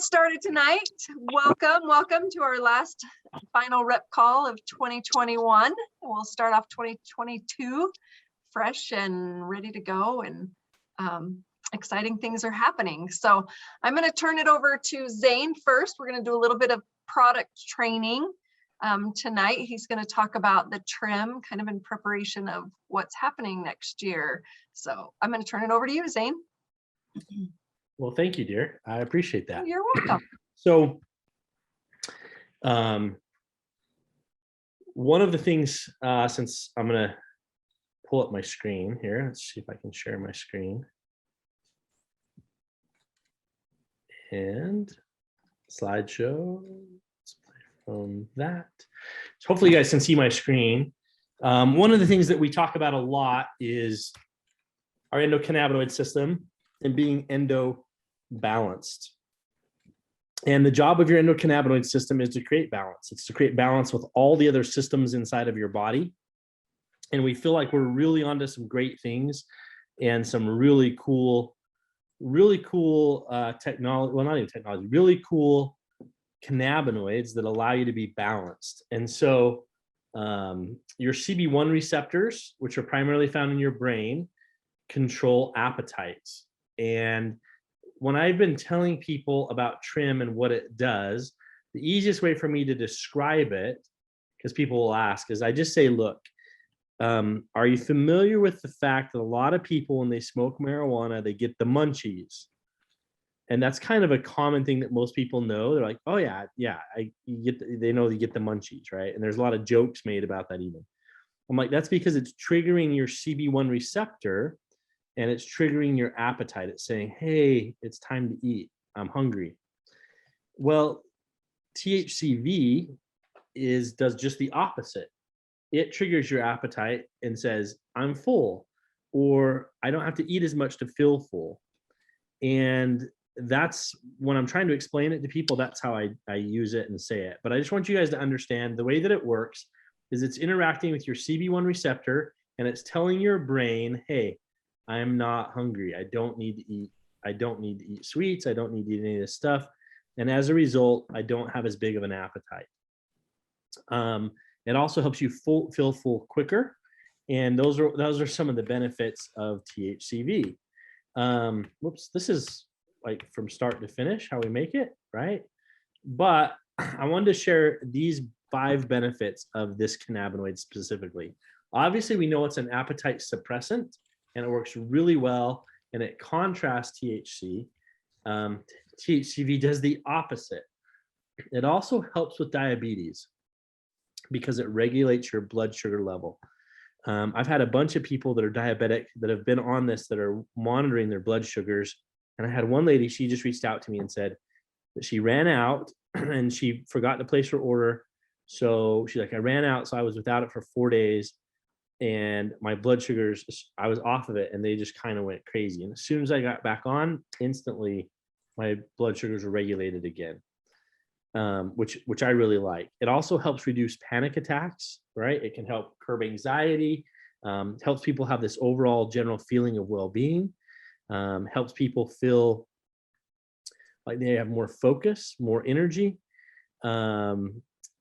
get started tonight. Welcome to our last final rep call of 2021. We'll start off 2022 fresh and ready to go, and exciting things are happening. So I'm going to turn it over to Zane first. We're going to do a little bit of product training tonight. He's going to talk about the trim kind of in preparation of what's happening next year. So I'm going to turn it over to you, Zane. Well, thank you, dear. I appreciate that. You're welcome. So one of the things, since I'm going to pull up my screen here, let's see if I can share my screen. And slideshow, let's play from that. So hopefully you guys can see my screen. One of the things that we talk about a lot is our endocannabinoid system and being endo balanced. And the job of your endocannabinoid system is to create balance. It's to create balance with all the other systems inside of your body. And we feel like we're really onto some great things and some really cool technology, well, not even technology, really cool cannabinoids that allow you to be balanced. And so your CB1 receptors, which are primarily found in your brain, control appetite. And when I've been telling people about trim and what it does, the easiest way for me to describe it, because people will ask, is I just say, look, are you familiar with the fact that a lot of people, when they smoke marijuana, they get the munchies? And that's kind of a common thing that most people know. They're like, oh yeah, they know you get the munchies, right? And there's a lot of jokes made about that even. I'm like, that's because it's triggering your CB1 receptor, and it's triggering your appetite. It's saying, hey, it's time to eat. I'm hungry. Well, THCV does just the opposite. It triggers your appetite and says, I'm full, or I don't have to eat as much to feel full. And that's when I'm trying to explain it to people, that's how I use it and say it. But I just want you guys to understand the way that it works is it's interacting with your CB1 receptor, and it's telling your brain, hey, I'm not hungry. I don't need to eat. I don't need to eat sweets. I don't need to eat any of this stuff. And as a result, I don't have as big of an appetite. It also helps you feel full quicker. And those are some of the benefits of THCV. Whoops, this is like from start to finish, how we make it, right? But I wanted to share these 5 benefits of this cannabinoid specifically. Obviously, we know it's an appetite suppressant, and it works really well, and it contrasts THC. THCV does the opposite. It also helps with diabetes because it regulates your blood sugar level. I've had a bunch of people that are diabetic that have been on this that are monitoring their blood sugars. And I had one lady, she just reached out to me and said that she ran out and she forgot to place her order. So she's like, I ran out, so I was without it for 4 days. And my blood sugars, I was off of it, and they just kind of went crazy. And as soon as I got back on, instantly my blood sugars were regulated again, which I really like. It also helps reduce panic attacks, right? It can help curb anxiety, helps people have this overall general feeling of well-being, helps people feel like they have more focus, more energy.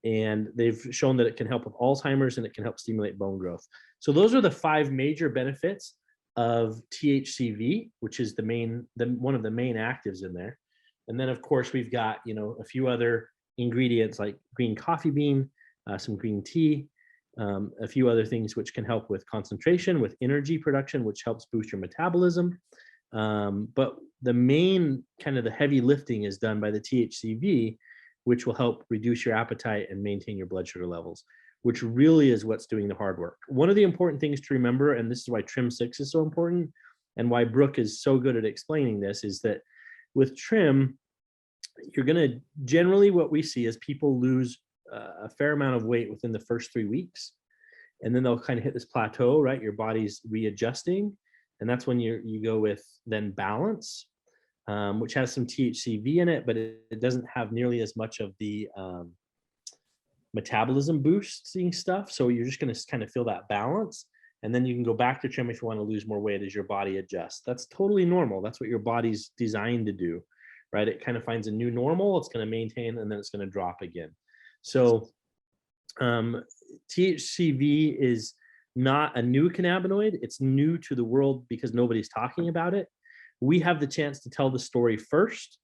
And they've shown that it can help with Alzheimer's, and it can help stimulate bone growth. So those are the 5 major benefits of THCV, which is one of the main actives in there. And then of course we've got, a few other ingredients like green coffee bean, some green tea, a few other things which can help with concentration, with energy production, which helps boost your metabolism. But the main kind of the heavy lifting is done by the THCV, which will help reduce your appetite and maintain your blood sugar levels, which really is what's doing the hard work. One of the important things to remember, and this is why Trim 6 is so important, and why Brooke is so good at explaining this, is that with Trim, you're gonna, generally what we see is people lose a fair amount of weight within the first 3 weeks, and then they'll kind of hit this plateau, right? Your body's readjusting, and that's when you go with then balance, which has some THCV in it, but it doesn't have nearly as much of the metabolism boosting stuff. So you're just going to kind of feel that balance. And then you can go back to trim if you want to lose more weight as your body adjusts. That's totally normal. That's what your body's designed to do. right? It kind of finds a new normal. It's going to maintain, and then it's going to drop again. So THCV is not a new cannabinoid. It's new to the world because nobody's talking about it. We have the chance to tell the story first.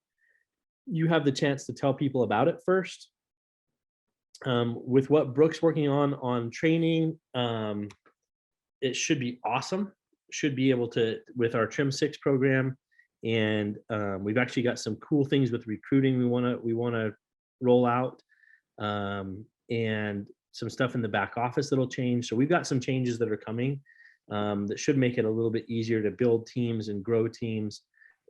You have the chance to tell people about it first. With what Brooke's working on training, it should be awesome. Should be able to, with our Trim 6 program, and we've actually got some cool things with recruiting we want to roll out, and some stuff in the back office that'll change. So we've got some changes that are coming that should make it a little bit easier to build teams and grow teams,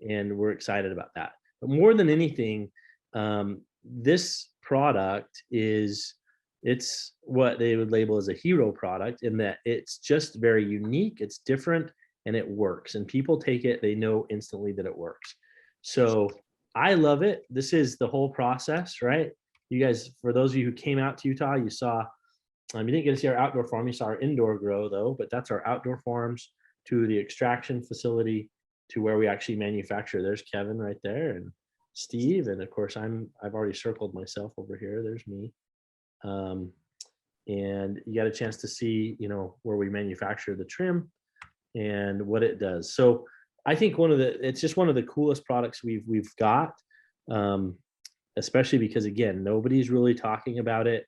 and we're excited about that. But more than anything, this product it's what they would label as a hero product, in that it's just very unique, it's different, and it works. And people take it, they know instantly that it works. So I love it. This is the whole process, right? You guys, for those of you who came out to Utah, you saw, you didn't get to see our outdoor farm, you saw our indoor grow though, but that's our outdoor farms, to the extraction facility, to where we actually manufacture. There's Kevin right there, and Steve, and of course I've already circled myself over here. There's me. And you got a chance to see, where we manufacture the trim and what it does. So I think it's just one of the coolest products we've got, especially because, again, nobody's really talking about it,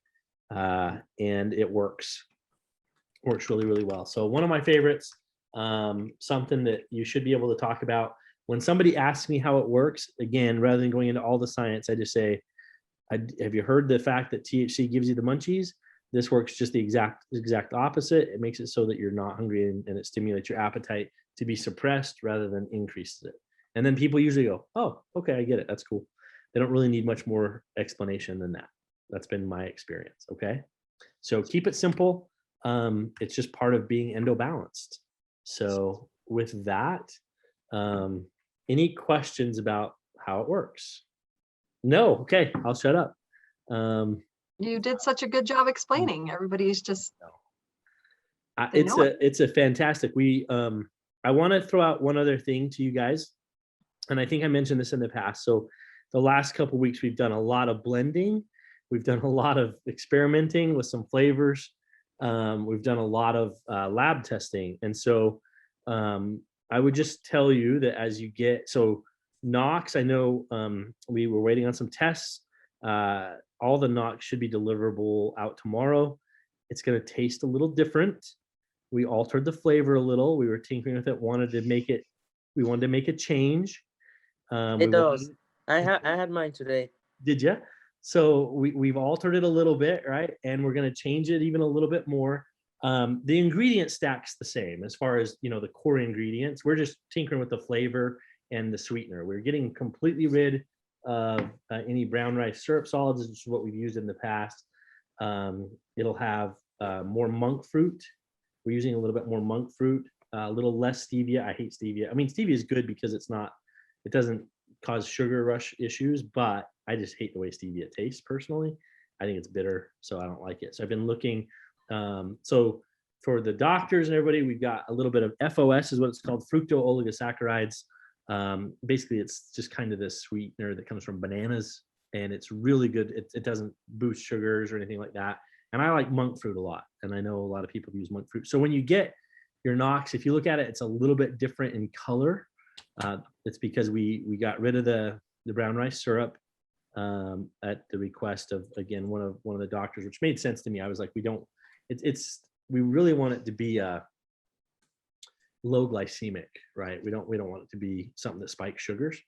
and it works really, really well. So one of my favorites, something that you should be able to talk about when somebody asks me how it works. Again, rather than going into all the science, I just say, have you heard the fact that THC gives you the munchies? This works just the exact opposite. It makes it so that you're not hungry, and it stimulates your appetite to be suppressed rather than increases it. And then people usually go, oh, okay, I get it. That's cool. They don't really need much more explanation than that. That's been my experience. Okay. So keep it simple. It's just part of being endo-balanced. So with that, any questions about how it works? No. Okay. I'll shut up. You did such a good job explaining. Everybody's just. It's a fantastic. I want to throw out one other thing to you guys, and I think I mentioned this in the past. So the last couple of weeks, we've done a lot of blending. We've done a lot of experimenting with some flavors. We've done a lot of lab testing. And so I would just tell you that as you so Nox, I know we were waiting on some tests. All the Nox should be deliverable out tomorrow. It's going to taste a little different. We altered the flavor a little. We were tinkering with it, wanted to make a change. It does. I had mine today. Did you? So we've altered it a little bit, right? And we're going to change it even a little bit more. The ingredient stack's the same as far as, the core ingredients. We're just tinkering with the flavor and the sweetener. We're getting completely rid of any brown rice syrup solids, which is what we've used in the past. It'll have more monk fruit. We're using a little bit more monk fruit, a little less stevia. I hate stevia. I mean, stevia is good because it doesn't cause sugar rush issues, but I just hate the way stevia tastes personally. I think it's bitter, so I don't like it. So I've been looking. So for the doctors and everybody, we've got a little bit of FOS, is what it's called, fructooligosaccharides. Basically, it's just kind of this sweetener that comes from bananas, and it's really good. It doesn't boost sugars or anything like that. And I like monk fruit a lot, and I know a lot of people use monk fruit. So when you get your Nox, if you look at it, it's a little bit different in color. It's because we got rid of the brown rice syrup at the request of, again, one of the doctors, which made sense to me. I was like, we really want it to be low glycemic, right? We don't want it to be something that spikes sugars.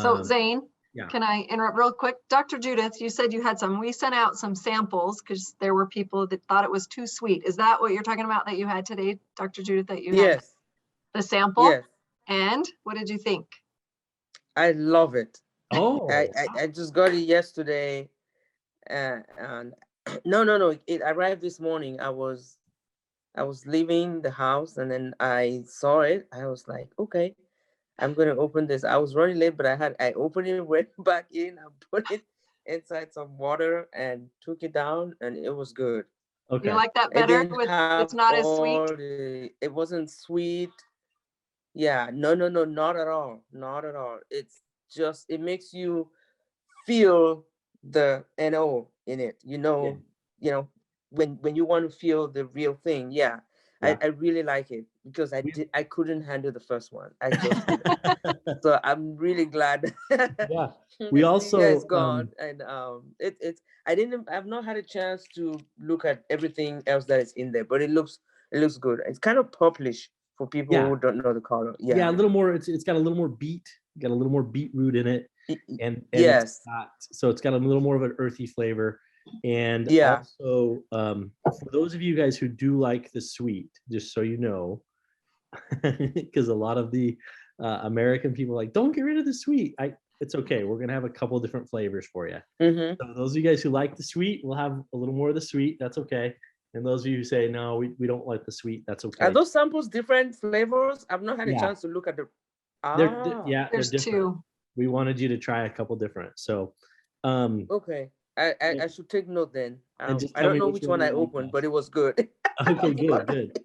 So Zane, yeah. Can I interrupt real quick? Dr. Judith, you said we sent out some samples because there were people that thought it was too sweet. Is that what you're talking about that you had today, Dr. Judith, that you had? Yes. The sample? Yes. And what did you think? I love it. Oh, I just got it yesterday, and no, it arrived this morning. I was leaving the house, and then I saw it. I was like, okay, I'm gonna open this. I was running late, but I opened it, went back in, I put it inside some water and took it down, and it was good. okay. You like that better? It's not as sweet? It wasn't sweet. Yeah, no, not at all. Not at all. It's just, it makes you feel the NO in it, when you want to feel the real thing. Yeah. Yeah. I really like it because I couldn't handle the first one. I just couldn't. So I'm really glad. Yeah. We also, yeah, it's gone. And I've not had a chance to look at everything else that is in there, but it looks good. It's kind of purplish for people Yeah. who don't know the color. yeah, Yeah. a little more. It's got a little more got a little more beetroot in it, and Yes. it's got a little more of an earthy flavor. And Yeah. also, for those of you guys who do like the sweet, just so you know, because a lot of the American people are like, don't get rid of the sweet. It's okay. We're gonna have a couple different flavors for you. Mm-hmm. So those of you guys who like the sweet, we'll have a little more of the sweet. That's okay. And those of you who say no, we don't like the sweet, that's okay. Are those samples different flavors? I've not had a Yeah. chance to look at the. They're There's different. two. We wanted you to try a couple different. So, Okay. I should take note then. and just I tell don't me know which which one you I like opened, best. but it was good. Okay, good.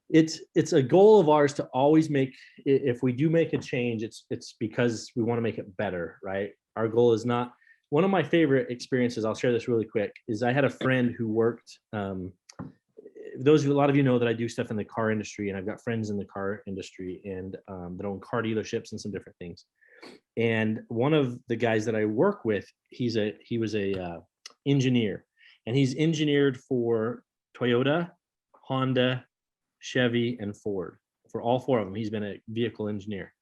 It's a goal of ours to always make, if we do make a change, it's because we want to make it better, right? Our goal is not, one of my favorite experiences, I'll share this really quick, is I had a friend who worked, a lot of you know that I do stuff in the car industry, and I've got friends in the car industry and that own car dealerships and some different things. And one of the guys that I work with, he was a engineer, and he's engineered for Toyota, Honda, Chevy, and Ford. For all four of them, he's been a vehicle engineer.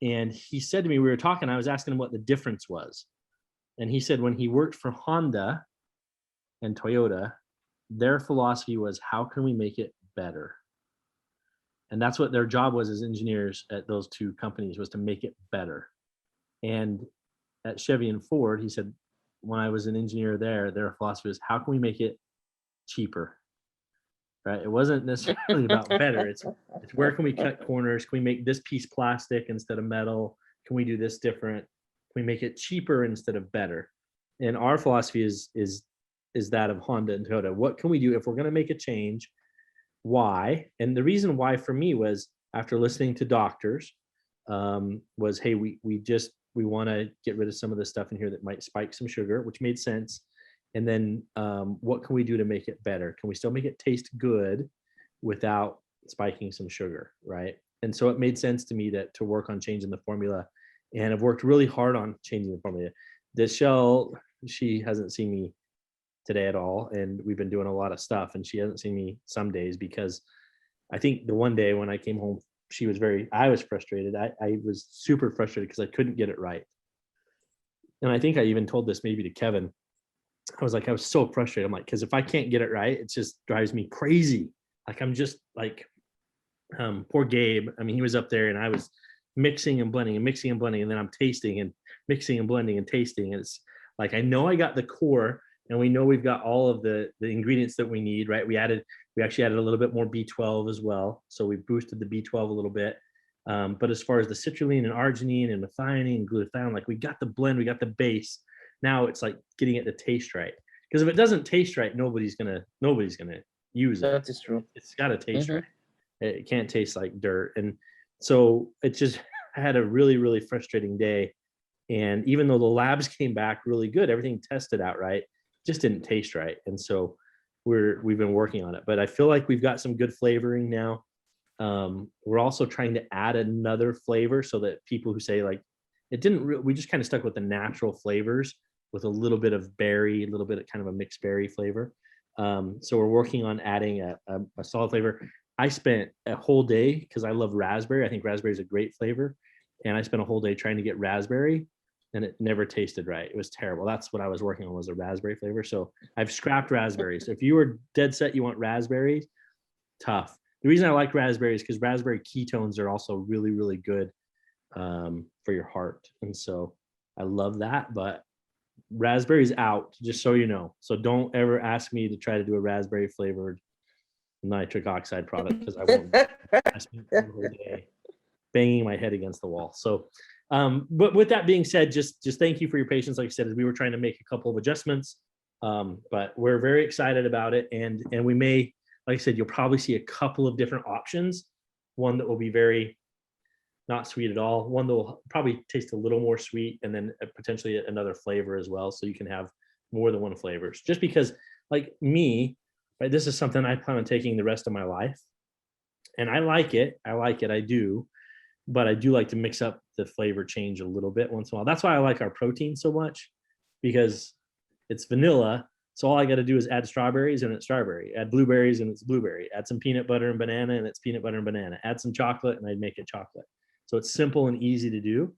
And he said to me, we were talking, I was asking him what the difference was. And he said when he worked for Honda and Toyota, their philosophy was, how can we make it better? And that's what their job was as engineers at those two companies, was to make it better. And at Chevy and Ford, he said, when I was an engineer there, their philosophy was, how can we make it cheaper? Right? It wasn't necessarily about better. It's where can we cut corners? Can we make this piece plastic instead of metal? Can we do this different? Can we make it cheaper instead of better? And our philosophy is that of Honda and Toyota. What can we do if we're going to make a change? Why? And the reason why for me was, after listening to doctors, was, hey, we want to get rid of some of the stuff in here that might spike some sugar, which made sense. And then what can we do to make it better? Can we still make it taste good without spiking some sugar, right? And so it made sense to me to work on changing the formula. And I've worked really hard on changing the formula. Deschelle, she hasn't seen me today at all, and we've been doing a lot of stuff, and she hasn't seen me some days because I think the one day when I came home, I was frustrated. I was super frustrated because I couldn't get it right. And I think I even told this maybe to Kevin. I was so frustrated. I'm like, because if I can't get it right, it just drives me crazy. Like, I'm just like, poor Gabe. I mean, he was up there and I was mixing and blending and mixing and blending. And then I'm tasting and mixing and blending and tasting. And it's like, I know I got the core, and we know we've got all of the ingredients that we need, right? We actually added a little bit more B12 as well. So we boosted the B12 a little bit. But as far as the citrulline and arginine and methionine and glutathione, like, we got the blend, we got the base. Now it's like getting it to taste right. Because if it doesn't taste right, nobody's gonna use it. That is true. It's got to taste right. It can't taste like dirt. And so it just, I had a really, really frustrating day. And even though the labs came back really good, everything tested out right, just didn't taste right. And so we've been working on it. But I feel like we've got some good flavoring now. We're also trying to add another flavor so that people who say, like, we just kind of stuck with the natural flavors with a little bit of berry, a little bit of kind of a mixed berry flavor. So we're working on adding a solid flavor. I spent a whole day, because I love raspberry. I think raspberry is a great flavor. And I spent a whole day trying to get raspberry, and it never tasted right. It was terrible. That's what I was working on, was a raspberry flavor. So I've scrapped raspberries. So if you were dead set you want raspberries, tough. The reason I like raspberries is because raspberry ketones are also really, really good for your heart. And so I love that, but raspberries out, just so you know. So don't ever ask me to try to do a raspberry flavored nitric oxide product, because I won't. I spent the whole day banging my head against the wall. So but with that being said, just thank you for your patience. Like I said, as we were trying to make a couple of adjustments, but we're very excited about it. And we may, like I said, you'll probably see a couple of different options. One that will be very not sweet at all. One that will probably taste a little more sweet, and then potentially another flavor as well. So you can have more than one flavors. Just because, like me, right, this is something I plan on taking the rest of my life. And I like it. I do. But I do like to mix up the flavor change a little bit once in a while. That's why I like our protein so much, because it's vanilla. So all I got to do is add strawberries and it's strawberry, add blueberries and it's blueberry, add some peanut butter and banana and it's peanut butter and banana, add some chocolate and I'd make it chocolate. So it's simple and easy to do.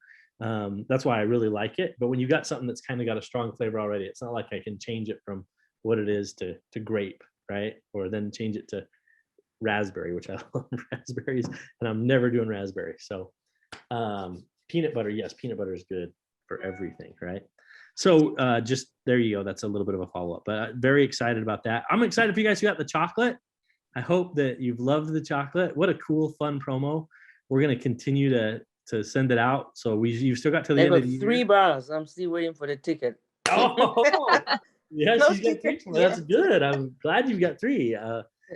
That's why I really like it. But when you got something that's kind of got a strong flavor already, it's not like I can change it from what it is to grape, right? Or then change it to raspberry, which I love raspberries, and I'm never doing raspberry. So peanut butter, yes, peanut butter is good for everything, right? So just there you go. That's a little bit of a follow-up, but very excited about that. I'm excited for you guys who got the chocolate. I hope that you've loved the chocolate. What a cool, fun promo. We're going to continue to send it out. So you've still got till the end of the year. 3 bars. I'm still waiting for the ticket. Oh, yeah, No she's got 3. ticket That's yet. good. I'm glad you've got 3.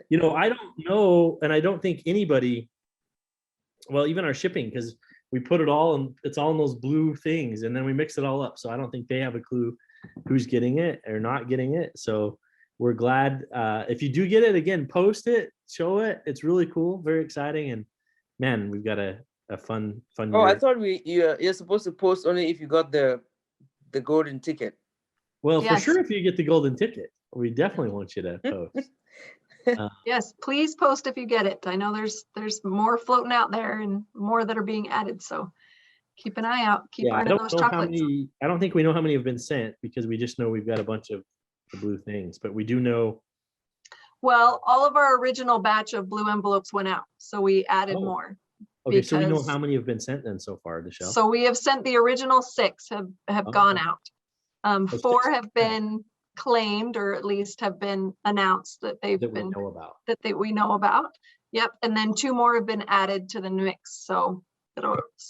You know, I don't know, and I don't think anybody, well, even our shipping, because we put it all and it's all in those blue things, and then we mix it all up. So I don't think they have a clue who's getting it or not getting it. So we're glad. If you do get it, again, post it, show it. It's really cool, very exciting, and man, we've got a fun Oh, year. I thought you're supposed to post only if you got the golden ticket. Well, Yes. for sure, if you get the golden ticket, we definitely want you to post. Yes, please post if you get it. I know there's more floating out there and more that are being added. So keep an eye out. Keep Yeah, I earning don't those know how chocolates. many. I don't think we know how many have been sent, because we just know we've got a bunch of the blue things, but we do know. Well, all of our original batch of blue envelopes went out, so we added Oh, more. Okay, so we know because- how many have been sent then so far, Michelle. So we have sent the original 6 have gone Okay. out. 4 6 have been claimed, or at least have been announced that they've that we been know about. we know about. Yep, and then 2 more have been added to the mix. So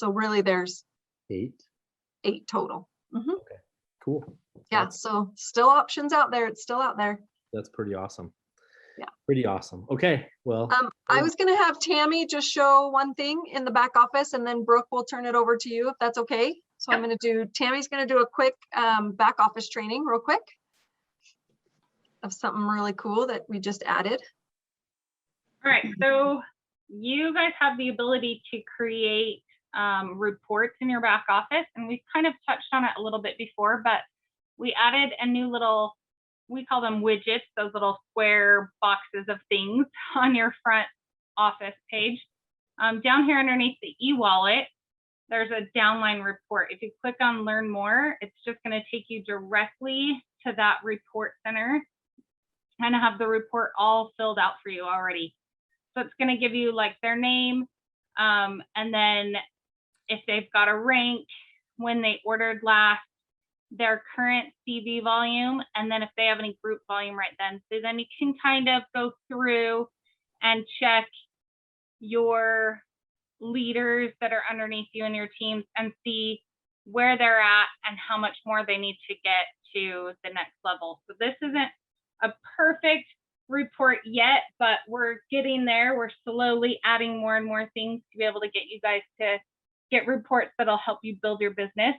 really there's 8. 8 total. Mhm. Cool. Yeah, so still options out there. It's still out there. That's pretty awesome. Yeah. Pretty awesome. Okay, well. I was gonna have Tammy just show one thing in the back office, and then Brooke will turn it over to you if that's okay. So Tammy's gonna do a quick back office training real quick of something really cool that we just added. All right, so you guys have the ability to create reports in your back office, and we've kind of touched on it a little bit before, but we added a new little, we call them widgets, those little square boxes of things on your front office page. Down here underneath the e-wallet, there's a downline report. If you click on learn more, it's just going to take you directly to that report center, kind of have the report all filled out for you already. So it's going to give you like their name, and then if they've got a rank, when they ordered last, their current CV volume, and then if they have any group volume right then. So then you can kind of go through and check your leaders that are underneath you and your teams and see where they're at and how much more they need to get to the next level. So this isn't a perfect report yet, but we're getting there. We're slowly adding more and more things to be able to get you guys to get reports that'll help you build your business.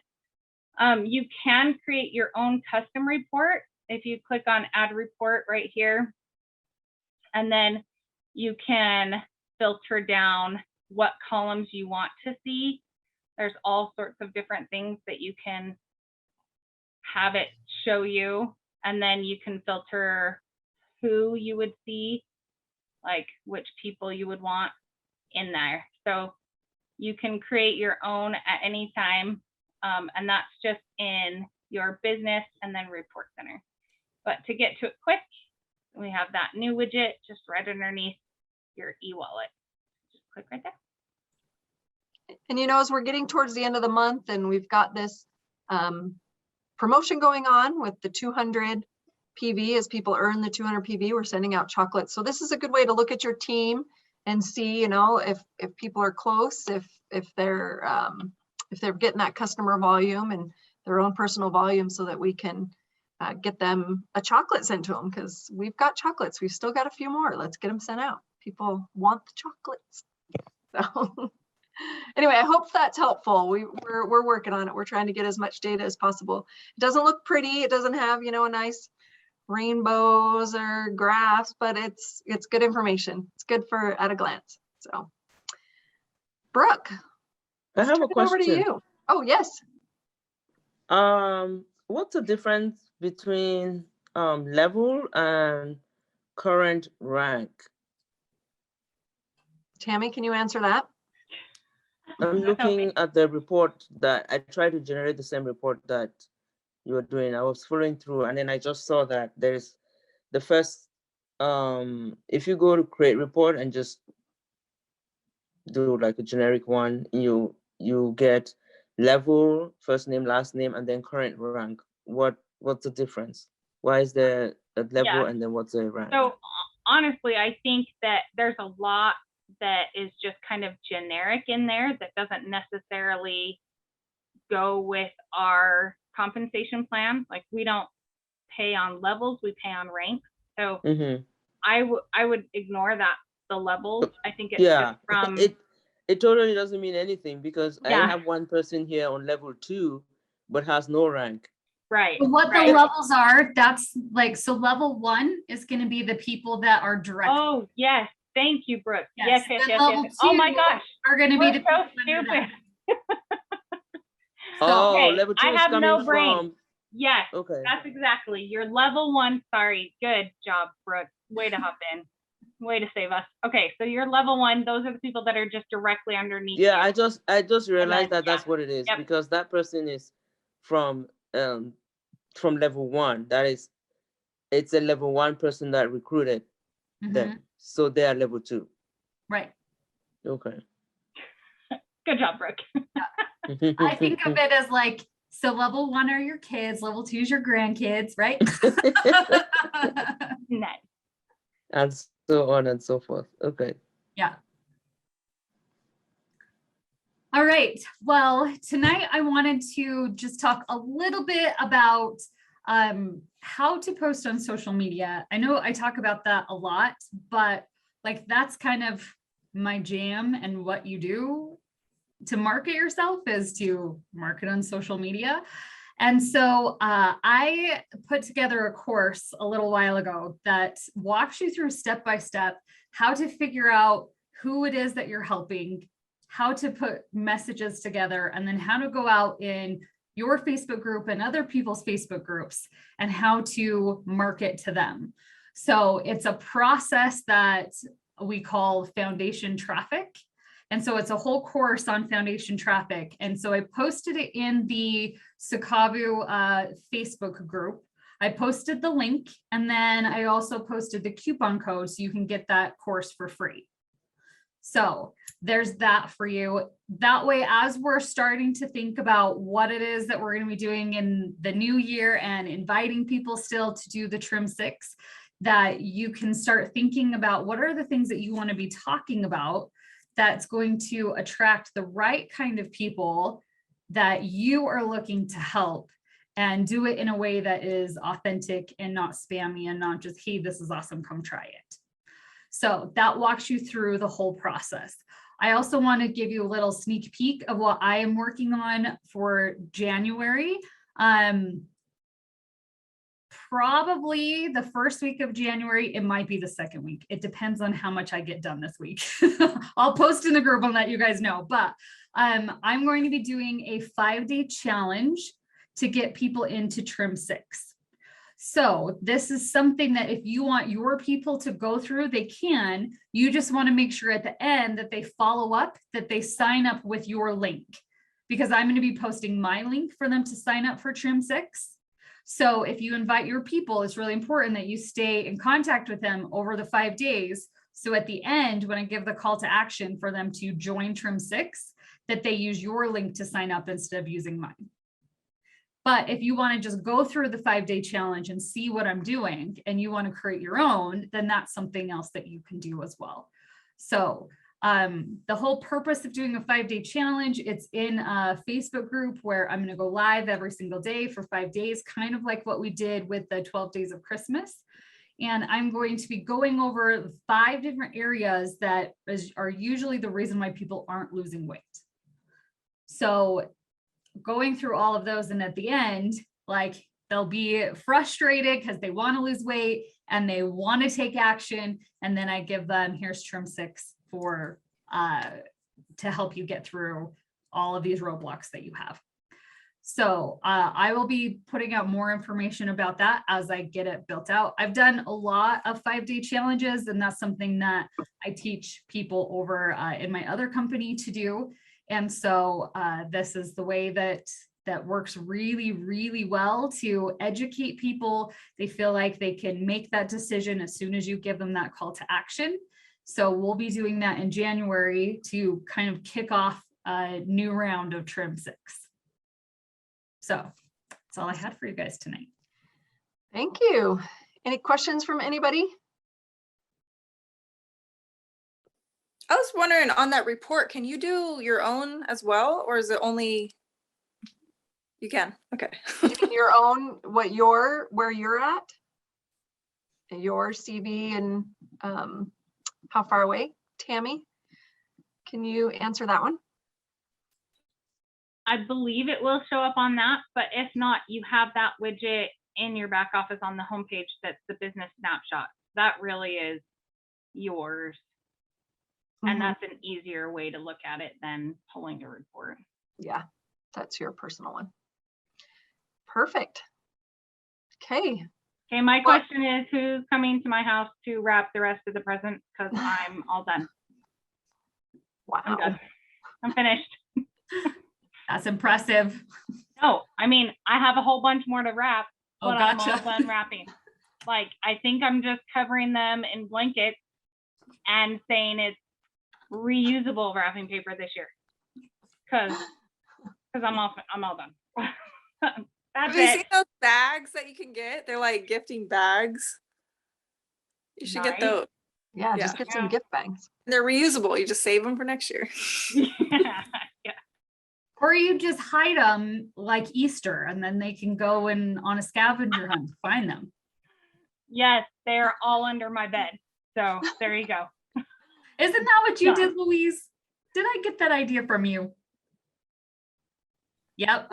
You can create your own custom report if you click on add report right here, and then you can filter down what columns you want to see. There's all sorts of different things that you can have it show you, and then you can filter who you would see, like which people you would want in there. So you can create your own at any time, and that's just in your business and then report center. But to get to it quick, we have that new widget just right underneath your e-wallet. Just click right there. And as we're getting towards the end of the month, and we've got this promotion going on with the 200 PV, as people earn the 200 PV, we're sending out chocolates. So this is a good way to look at your team and see, if people are close, if they're getting that customer volume and their own personal volume, so that we can get them a chocolate sent to them, because we've got chocolates. We've still got a few more. Let's get them sent out. People want the chocolates. So Anyway, I hope that's helpful. We're working on it. We're trying to get as much data as possible. It doesn't look pretty. It doesn't have, you know, a nice rainbows or graphs, but it's good information. It's good for at a glance. So, Brooke, I have a turn it over to question. you. Oh, yes. What's the difference between level and current rank? Tammy, can you answer that? I'm looking at the report that I tried to generate the same report that you were doing. I was following through, and then I just saw that there's the first, if you go to create report and just do like a generic one, you get level, first name, last name, and then current rank. What's the difference? Why is there a level Yeah. and then what's the rank? So honestly, I think that there's a lot that is just kind of generic in there that doesn't necessarily go with our compensation plan. Like, we don't pay on levels, we pay on ranks. So I would ignore that, the levels. I think it's just from it totally doesn't mean anything, because I Yeah. have one person here on level 2 but has no rank. right. But what right. the levels are, that's like, so level 1 is going to be the people that are direct. Oh, yes. Thank you, Brooke. Yes. Yes. Then level Oh my 2 gosh. are going to be We're the so people under stupid. that. Oh, Okay, level 2 I is have coming no brain. from. Yes, Okay. that's exactly. You're level 1. Sorry. Good job, Brooke. Way to hop in. Way to save us. Okay, so you're level 1. Those are the people that are just directly underneath Yeah, you. I just realized that yeah. that's what it is. Yep. Because that person is from level 1. That is, it's a level 1 person that recruited them, so they are level 2. Right. Okay. Good job, Brooke. I think of it as like, so level 1 are your kids, level 2 is your grandkids, right? Nice. And so on and so forth. Okay. Yeah. All right. Well, tonight I wanted to just talk a little bit about how to post on social media. I know I talk about that a lot, but like, that's kind of my jam, and what you do to market yourself is to market on social media. And so I put together a course a little while ago that walks you through step by step how to figure out who it is that you're helping, how to put messages together, and then how to go out in your Facebook group and other people's Facebook groups and how to market to them. So it's a process that we call foundation traffic. And so it's a whole course on foundation traffic. And so I posted it in the Sakavu Facebook group. I posted the link, and then I also posted the coupon code so you can get that course for free. So there's that for you. That way, as we're starting to think about what it is that we're going to be doing in the new year and inviting people still to do the Trim 6, that you can start thinking about what are the things that you want to be talking about that's going to attract the right kind of people that you are looking to help, and do it in a way that is authentic and not spammy and not just, hey, this is awesome, come try it. So that walks you through the whole process. I also want to give you a little sneak peek of what I am working on for January. Probably the first week of January. It might be the second week. It depends on how much I get done this week. I'll post in the group and let you guys know. But I'm going to be doing a 5-day challenge to get people into Trim 6. So this is something that if you want your people to go through, they can. You just want to make sure at the end that they follow up, that they sign up with your link, because I'm going to be posting my link for them to sign up for Trim 6. So if you invite your people, it's really important that you stay in contact with them over the 5 days. So at the end, when I give the call to action for them to join Trim 6, that they use your link to sign up instead of using mine. But if you want to just go through the 5-day challenge and see what I'm doing, and you want to create your own, then that's something else that you can do as well. So the whole purpose of doing a 5-day challenge, it's in a Facebook group where I'm going to go live every single day for 5 days, kind of like what we did with the 12 days of Christmas. And I'm going to be going over 5 different areas that are usually the reason why people aren't losing weight. So going through all of those, and at the end, like, they'll be frustrated because they want to lose weight and they want to take action. And then I give them, here's Trim 6 for to help you get through all of these roadblocks that you have. So I will be putting out more information about that as I get it built out. I've done a lot of 5-day challenges, and that's something that I teach people over in my other company to do. And so this is the way that works really, really well to educate people. They feel like they can make that decision as soon as you give them that call to action. So we'll be doing that in January to kind of kick off a new round of Trim 6. So that's all I had for you guys tonight. Thank you. Any questions from anybody? I was wondering, on that report, can you do your own as well, or is it only you can? Okay. You mean your own, where you're at? Your CV and how far away? Tammy, can you answer that one? I believe it will show up on that, but if not, you have that widget in your back office on the homepage. That's the business snapshot. That really is yours. And that's an easier way to look at it than pulling a report. Yeah, that's your personal one. Perfect. Okay. Okay, my question is, who's coming to my house to wrap the rest of the presents? Because I'm all done. Wow. I'm done. I'm finished. That's impressive. No, I mean, I have a whole bunch more to wrap, Oh, but gotcha. I'm all done wrapping. Like, I think I'm just covering them in blankets and saying it's reusable wrapping paper this year. Because I'm all done. That's Have you seen it. those bags that you can get? They're like gifting bags. You should get Nice. those. Yeah, just Yeah. get some gift bags. They're reusable. You just save them for next year. Yeah. Or you just hide them like Easter, and then they can go and on a scavenger hunt to find them. Yes, they're all under my bed. So there you go. Isn't that what you Done. did, Louise? Did I get that idea from you? Yep.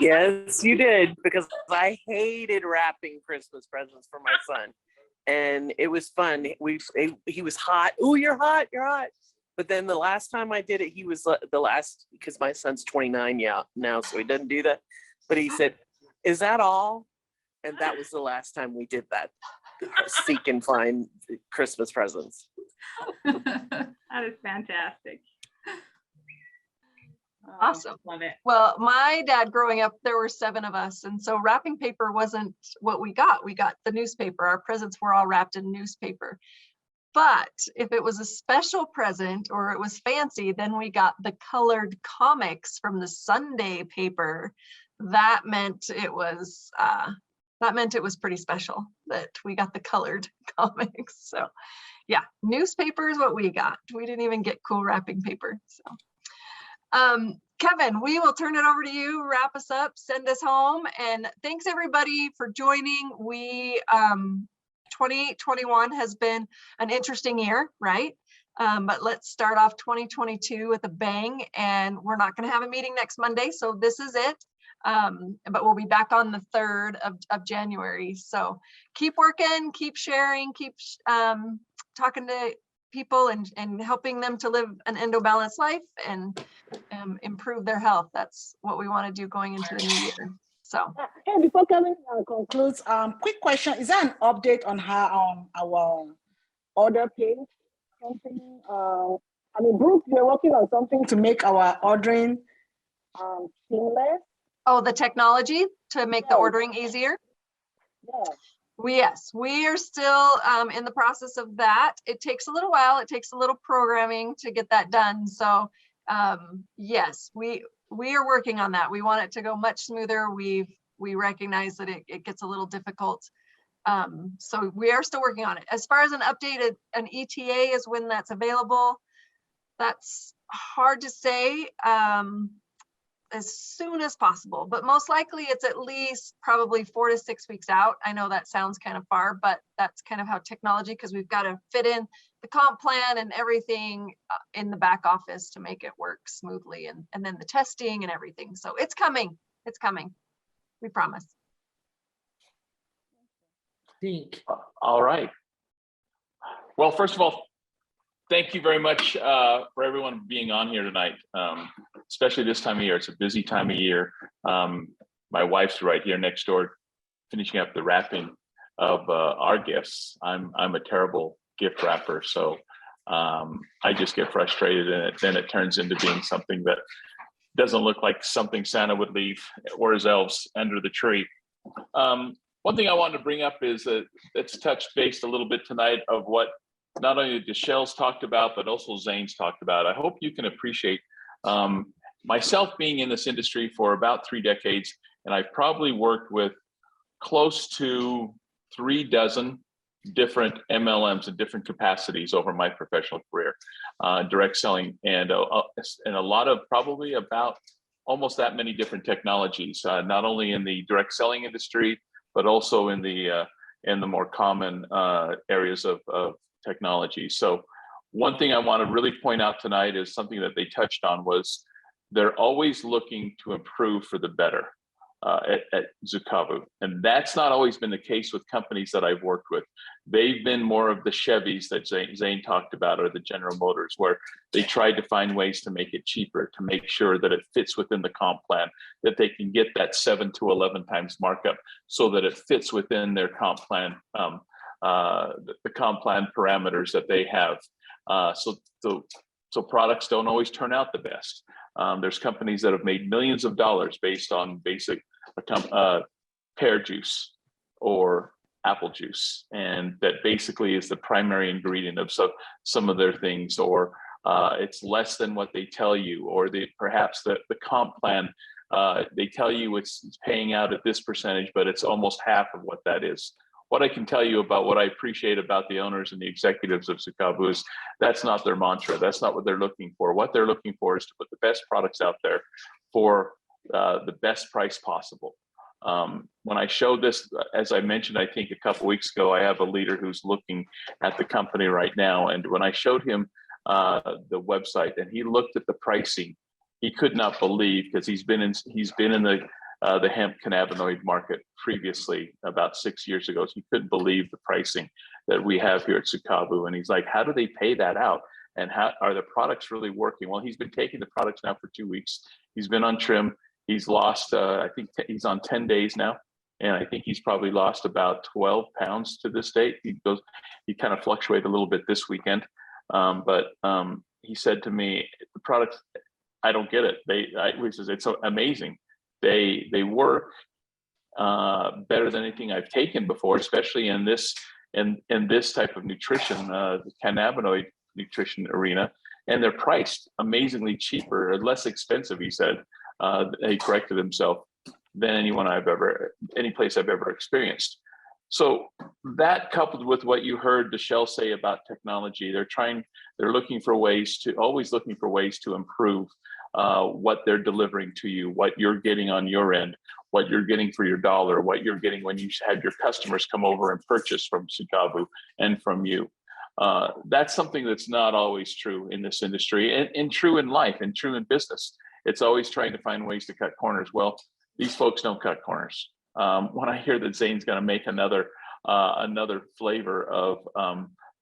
Yes, you did, because I hated wrapping Christmas presents for my son, and it was fun. He was hot. Oh, you're hot. You're hot. But then the last time I did it, he was the last, because my son's 29 now, so he doesn't do that. But he said, "Is that all?" And that was the last time we did that. Seek and find Christmas presents. That is fantastic. Oh, Awesome. Love it. Well, my dad growing up, there were 7 of us. And so wrapping paper wasn't what we got. We got the newspaper. Our presents were all wrapped in newspaper. But if it was a special present or it was fancy, then we got the colored comics from the Sunday paper. That meant it was pretty special that we got the colored comics. So yeah, newspaper is what we got. We didn't even get cool wrapping paper. So Kevin, we will turn it over to you. Wrap us up, send us home, and thanks everybody for joining. We 2021 has been an interesting year, right? But let's start off 2022 with a bang, and we're not going to have a meeting next Monday, so this is it. But we'll be back on the 3rd of January. So keep working, keep sharing, keep talking to people and helping them to live an endo-balanced life and improve their health. That's what we want to do going into the new year. So Hey, before Kevin concludes, quick question: is there an update on how our order page? Something. I mean, Brooke, we're working on something to make our ordering seamless. oh, the technology to make the ordering easier. Yeah. Yes, we are still in the process of that. It takes a little while. It takes a little programming to get that done. So yes, we are working on that. We want it to go much smoother. We recognize that it gets a little difficult. So we are still working on it. As far as an updated, an ETA is when that's available. That's hard to say. as soon as possible, but most likely it's at least probably 4 to 6 weeks out. I know that sounds kind of far, but that's kind of how technology, because we've got to fit in the comp plan and everything in the back office to make it work smoothly, and then the testing and everything. So it's coming. It's coming. We promise. Think. All right. Well, first of all, thank you very much for everyone being on here tonight, especially this time of year. It's a busy time of year. My wife's right here next door, finishing up the wrapping of our gifts. I'm a terrible gift wrapper, so I just get frustrated, and then it turns into being something that doesn't look like something Santa would leave or his elves under the tree. One thing I wanted to bring up is that it's touched base a little bit tonight of what not only Michelle's talked about, but also Zane's talked about. I hope you can appreciate myself being in this industry for about 3 decades, and I've probably worked with close to 3 dozen different MLMs in different capacities over my professional career, direct selling, and a lot of probably about almost that many different technologies, not only in the direct selling industry, but also in the more common areas of technology. So one thing I want to really point out tonight is something that they touched on, was they're always looking to improve for the better at Zukavu. And that's not always been the case with companies that I've worked with. They've been more of the Chevys that Zane talked about, or the General Motors, where they tried to find ways to make it cheaper, to make sure that it fits within the comp plan, that they can get that 7 to 11 times markup so that it fits within their comp plan, the comp plan parameters that they have. So products don't always turn out the best. There's companies that have made millions of dollars based on basic pear juice or apple juice, and that basically is the primary ingredient of some of their things, or it's less than what they tell you, or perhaps the comp plan, they tell you it's paying out at this percentage, but it's almost half of what that is. What I can tell you about what I appreciate about the owners and the executives of Zukavu is that's not their mantra. That's not what they're looking for. What they're looking for is to put the best products out there for the best price possible. When I showed this, as I mentioned, I think a couple weeks ago, I have a leader who's looking at the company right now. And when I showed him the website and he looked at the pricing, he could not believe, because he's been in the hemp cannabinoid market previously about 6 years ago. So he couldn't believe the pricing that we have here at Zukavu. And he's like, how do they pay that out? And how are the products really working? Well, he's been taking the products now for 2 weeks. He's been on trim. He's lost, I think he's on 10 days now. And I think he's probably lost about 12 pounds to this date. He kind of fluctuated a little bit this weekend. But he said to me, the products, I don't get it. He says, it's so amazing. They work better than anything I've taken before, especially in this type of nutrition, the cannabinoid nutrition arena, and they're priced amazingly cheaper, or less expensive, he said. He corrected himself, than any place I've ever experienced. So that, coupled with what you heard Michelle say about technology, they're looking for ways to improve what they're delivering to you, what you're getting on your end, what you're getting for your dollar, what you're getting when you have your customers come over and purchase from Zukavu and from you. That's something that's not always true in this industry, and true in life, and true in business. It's always trying to find ways to cut corners. Well, these folks don't cut corners. When I hear that Zane's going to make another flavor of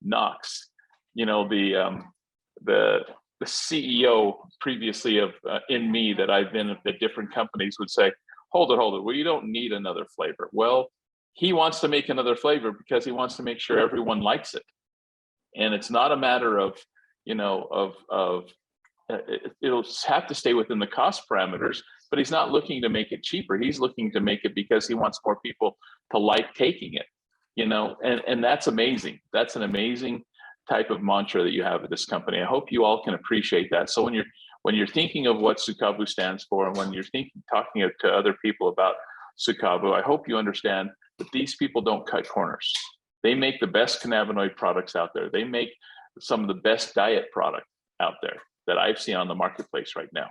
Nox, the CEO previously of in me that I've been at different companies would say, hold it. Well, you don't need another flavor. Well, he wants to make another flavor because he wants to make sure everyone likes it. And it's not a matter of, it'll have to stay within the cost parameters, but he's not looking to make it cheaper. He's looking to make it because he wants more people to like taking it, and that's amazing. That's an amazing type of mantra that you have at this company. I hope you all can appreciate that. So when you're thinking of what Zukavu stands for, and when you're talking to other people about Zukavu, I hope you understand that these people don't cut corners. They make the best cannabinoid products out there. They make some of the best diet product out there that I've seen on the marketplace right now.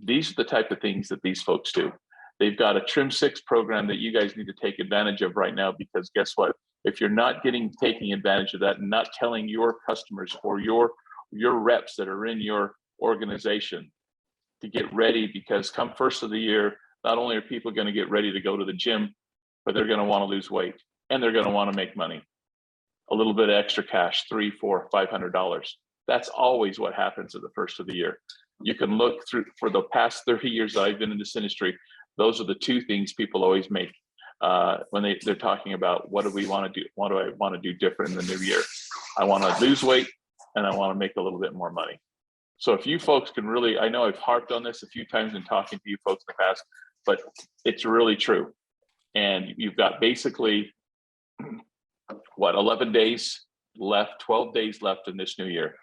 these are the type of things that these folks do. They've got a Trim 6 program that you guys need to take advantage of right now, because guess what? If you're not taking advantage of that and not telling your customers or your reps that are in your organization to get ready, because come first of the year, not only are people going to get ready to go to the gym, but they're going to want to lose weight and they're going to want to make money. A little bit of extra cash, $300, $400, $500. That's always what happens at the first of the year. You can look through for the past 30 years that I've been in this industry. Those are the two things people always make when they're talking about what do we want to do? What do I want to do different in the new year? I want to lose weight and I want to make a little bit more money. So if you folks can really, I know I've harped on this a few times in talking to you folks in the past, but it's really true. And you've got basically, what, 11 days left, 12 days left in this new year.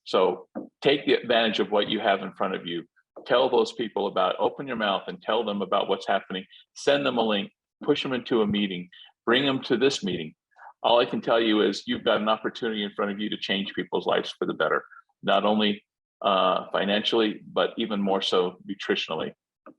So take the advantage of what you have in front of you. Tell those people about, open your mouth and tell them about what's happening. Send them a link, push them into a meeting, bring them to this meeting. All I can tell you is you've got an opportunity in front of you to change people's lives for the better, not only financially, but even more so nutritionally,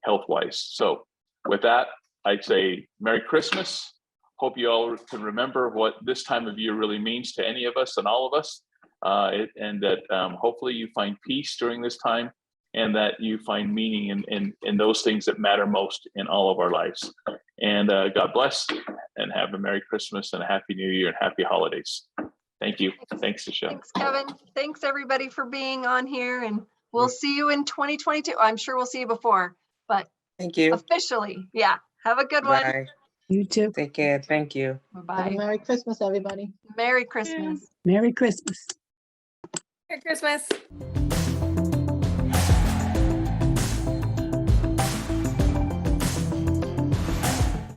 health-wise. So with that, I'd say Merry Christmas. Hope you all can remember what this time of year really means to any of us and all of us. And that hopefully you find peace during this time, and that you find meaning in those things that matter most in all of our lives. And God bless, and have a Merry Christmas and a Happy New Year and Happy Holidays. Thank you. Thanks, Michelle. Thanks, Kevin. Thanks, everybody, for being on here. And we'll see you in 2022. I'm sure we'll see you before, but Thank you. officially, yeah. Have a good one. Bye. You too. Take care. Thank you. Have a Bye. Merry Christmas, everybody. Merry Christmas. Merry Christmas. Merry Christmas.